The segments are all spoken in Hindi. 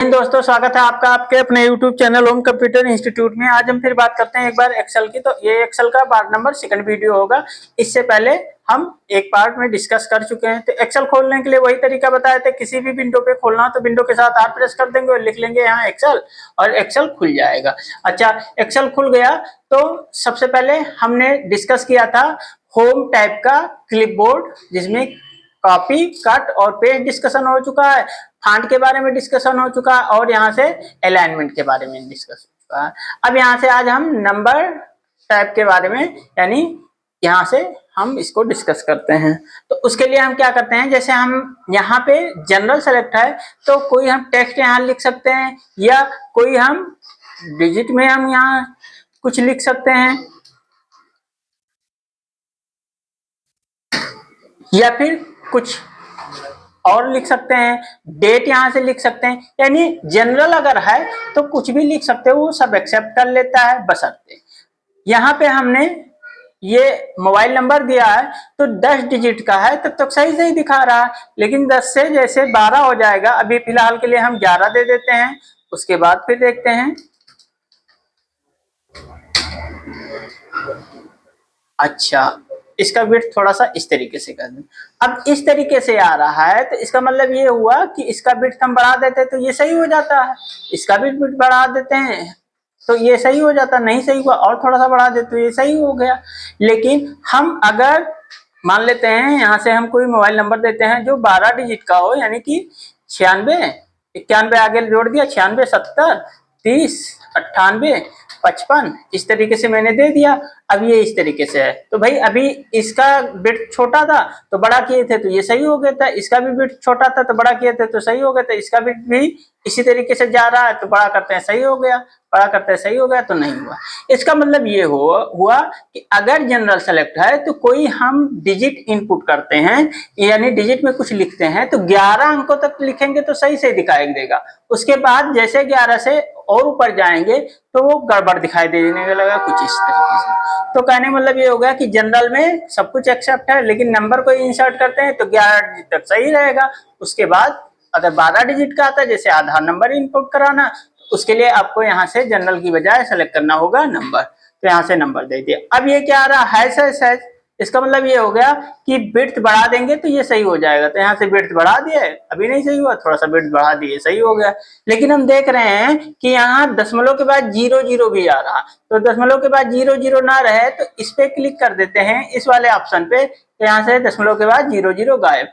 दोस्तों, स्वागत है आपका आपके अपने YouTube channel home computer institute में। आज हम फिर बात करते हैं एक बार एक्सेल की। तो ये एक्सेल का पार्ट नंबर सेकंड वीडियो होगा। इससे पहले हम एक पार्ट में डिस्कस कर चुके हैं। तो एक्सेल खोलने के लिए वही तरीका बताए थे, किसी भी विंडो पे खोलना तो विंडो के साथ आप प्रेस कर देंगे और लिख लेंगे यहाँ एक्सेल और एक्सेल खुल जाएगा। अच्छा, एक्सेल खुल गया तो सबसे पहले हमने डिस्कस किया था होम टाइप का क्लिपबोर्ड, जिसमें कॉपी कट और पेस्ट डिस्कशन हो चुका है, फॉन्ट के बारे में डिस्कशन हो चुका है और यहाँ से अलाइनमेंट के बारे में डिस्कस हो चुका है। अब यहाँ से आज हम नंबर टाइप के बारे में, यानी यहाँ से हम इसको डिस्कस करते हैं। तो उसके लिए हम क्या करते हैं, जैसे हम यहाँ पे जनरल सेलेक्ट है तो कोई हम टेक्स्ट यहाँ लिख सकते हैं, या कोई हम डिजिट में हम यहाँ कुछ लिख सकते हैं, या फिर कुछ और लिख सकते हैं, डेट यहाँ से लिख सकते हैं। यानी जनरल अगर है तो कुछ भी लिख सकते हो, वो सब एक्सेप्ट कर लेता है। बशर्ते यहाँ पे हमने ये मोबाइल नंबर दिया है तो 10 डिजिट का है, तब तक सही सही दिखा रहा है, लेकिन 10 से जैसे 12 हो जाएगा, अभी फिलहाल के लिए हम 11 दे देते हैं। उसके बाद फिर देखते हैं। अच्छा, इसका विड्थ थोड़ा सा इस तरीके से कर दें। अब इस तरीके से आ रहा है तो इसका मतलब ये हुआ कि इसका विड्थ हम बढ़ा देते तो ये सही हो जाता है, इसका भी विड्थ बढ़ा देते हैं तो ये सही हो जाता। नहीं सही हुआ और थोड़ा सा बढ़ा देते तो ये सही हो गया। लेकिन हम अगर मान लेते हैं यहाँ से हम कोई मोबाइल नंबर देते हैं जो 12 डिजिट का हो, यानी कि 96 91 आगे जोड़ दिया, 96 70 30 98 55, इस तरीके से मैंने दे दिया। अब ये इस तरीके से है तो भाई अभी इसका बिट छोटा था तो बड़ा किए थे तो ये सही हो गया था, इसका भी बिट छोटा था तो बड़ा किए थे तो सही हो गया था, इसका बिट भी इसी तरीके से जा रहा है तो बड़ा करते हैं सही हो गया, बड़ा करते हैं सही हो गया तो नहीं हुआ। इसका मतलब ये हुआ कि अगर जनरल सेलेक्ट है तो कोई हम डिजिट इनपुट करते हैं, यानी डिजिट में कुछ लिखते हैं तो 11 अंकों तक लिखेंगे तो सही से दिखाई देगा। उसके बाद जैसे 11 से और ऊपर जाएंगे तो वो गड़बड़ दिखाई देने लगा कुछ इस तरीके से। तो कहने मतलब ये हो गया कि जनरल में सब कुछ एक्सेप्ट है, लेकिन नंबर को इंसर्ट करते हैं तो 11 डिजिट तक सही रहेगा। उसके बाद अगर 12 डिजिट का आता है, जैसे आधार नंबर इनपुट कराना, उसके लिए आपको यहाँ से जनरल की बजाय सेलेक्ट करना होगा नंबर। तो यहाँ से नंबर दे दिया। अब ये क्या आ रहा है, इसका मतलब ये हो गया कि बिट्स बढ़ा देंगे तो ये सही हो जाएगा। तो यहाँ से बिट्स बढ़ा दिए, अभी नहीं सही हुआ, थोड़ा सा बिट्स बढ़ा दिए, सही हो गया। लेकिन हम देख रहे हैं कि यहाँ दशमलव के बाद 00 भी आ रहा, तो दशमलव के बाद 00 ना रहे तो इस पे क्लिक कर देते हैं, इस वाले ऑप्शन पे। तो यहाँ से दशमलव के बाद 00 गायब।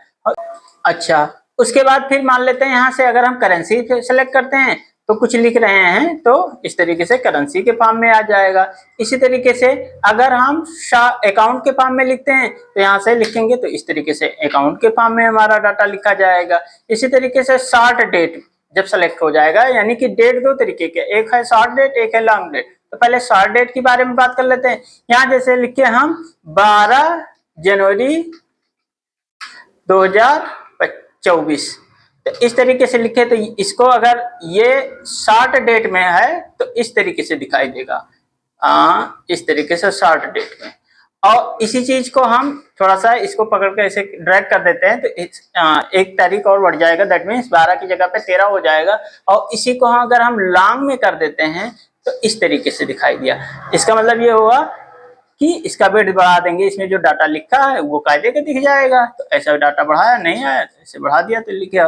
अच्छा, उसके बाद फिर मान लेते हैं यहाँ से अगर हम करेंसी सेलेक्ट करते हैं तो कुछ लिख रहे हैं तो इस तरीके से करेंसी के फॉर्म में आ जाएगा। इसी तरीके से अगर हम अकाउंट के फॉर्म में लिखते हैं तो यहाँ से लिखेंगे तो इस तरीके से अकाउंट के फॉर्म में हमारा डाटा लिखा जाएगा। इसी तरीके से शॉर्ट डेट जब सेलेक्ट हो जाएगा, यानी कि डेट दो तरीके के, एक है शॉर्ट डेट, एक है लॉन्ग डेट। तो पहले शॉर्ट डेट के बारे में बात कर लेते हैं। यहाँ जैसे लिखे हम 12 जनवरी 2024, तो इस तरीके से लिखे तो इसको अगर ये शॉर्ट डेट में है तो इस तरीके से दिखाई देगा, इस तरीके से शॉर्ट डेट में। और इसी चीज को हम थोड़ा सा इसको पकड़ कर ऐसे ड्रैग कर देते हैं तो एक तारीख और बढ़ जाएगा, दैट मीन्स 12 की जगह पे 13 हो जाएगा। और इसी को अगर हम लॉन्ग में कर देते हैं तो इस तरीके से दिखाई दिया। इसका मतलब ये हुआ कि इसका वेट बढ़ा देंगे, इसमें जो डाटा लिखा है वो कायदे का दिख जाएगा। तो ऐसा डाटा बढ़ाया नहीं आया तो ऐसे बढ़ा दिया तो लिखा।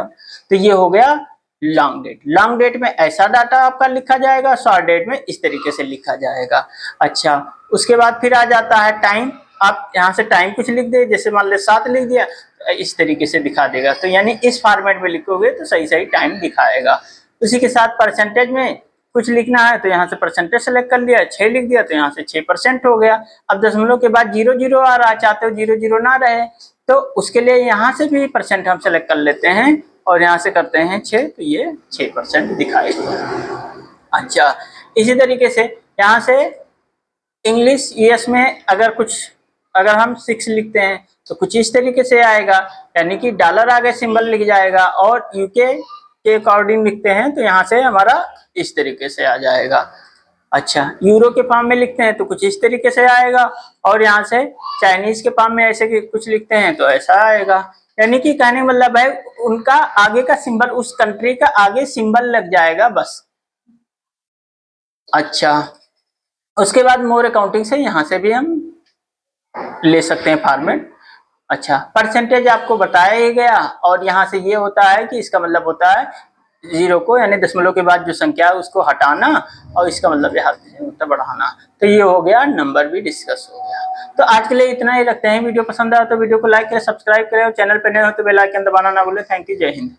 तो ये हो गया लॉन्ग डेट। लॉन्ग डेट में ऐसा डाटा आपका लिखा जाएगा, शॉर्ट डेट में इस तरीके से लिखा जाएगा। अच्छा, उसके बाद फिर आ जाता है टाइम। आप यहाँ से टाइम कुछ लिख दे, जैसे मान ले 7 लिख दिया, इस तरीके से दिखा देगा। तो यानी इस फॉर्मेट में लिखोगे तो सही सही टाइम दिखाएगा। उसी के साथ परसेंटेज में कुछ लिखना है तो यहाँ से परसेंटेज सेलेक्ट कर लिया, 6 लिख दिया तो यहाँ से 6% हो गया। अब दशमलव के बाद 00 आ रहा, चाहते हो 00 ना रहे तो उसके लिए यहाँ से भी परसेंट हम सेलेक्ट कर लेते हैं और यहाँ से करते हैं 6, तो ये 6% दिखाएगा। अच्छा, इसी तरीके से यहाँ से इंग्लिश यूएस में अगर हम 6 लिखते हैं तो कुछ इस तरीके से आएगा, यानी कि डॉलर आगे सिंबल लिख जाएगा। और यूके के अकॉर्डिंग लिखते हैं तो यहाँ से हमारा इस तरीके से आ जाएगा। अच्छा, यूरो के फॉर्म में लिखते हैं तो कुछ इस तरीके से आएगा, और यहाँ से चाइनीज के फॉर्म में ऐसे कुछ लिखते हैं तो ऐसा आएगा। यानी कि कहने मतलब है उनका आगे का सिंबल, उस कंट्री का आगे सिंबल लग जाएगा बस। अच्छा, उसके बाद मोर अकाउंटिंग से यहाँ से भी हम ले सकते हैं फॉर्मेट। अच्छा, परसेंटेज आपको बताया ही गया, और यहाँ से ये होता है कि इसका मतलब होता है जीरो को यानी दशमलव के बाद जो संख्या है उसको हटाना, और इसका मतलब यहाँ से होता है बढ़ाना। तो ये हो गया, नंबर भी डिस्कस हो गया। तो आज के लिए इतना ही रखते हैं। वीडियो पसंद आया तो वीडियो को लाइक करें, सब्सक्राइब करें, और चैनल पर नए हो तो बेल आइकन दबाना ना भूलें। थैंक यू, जय हिंद।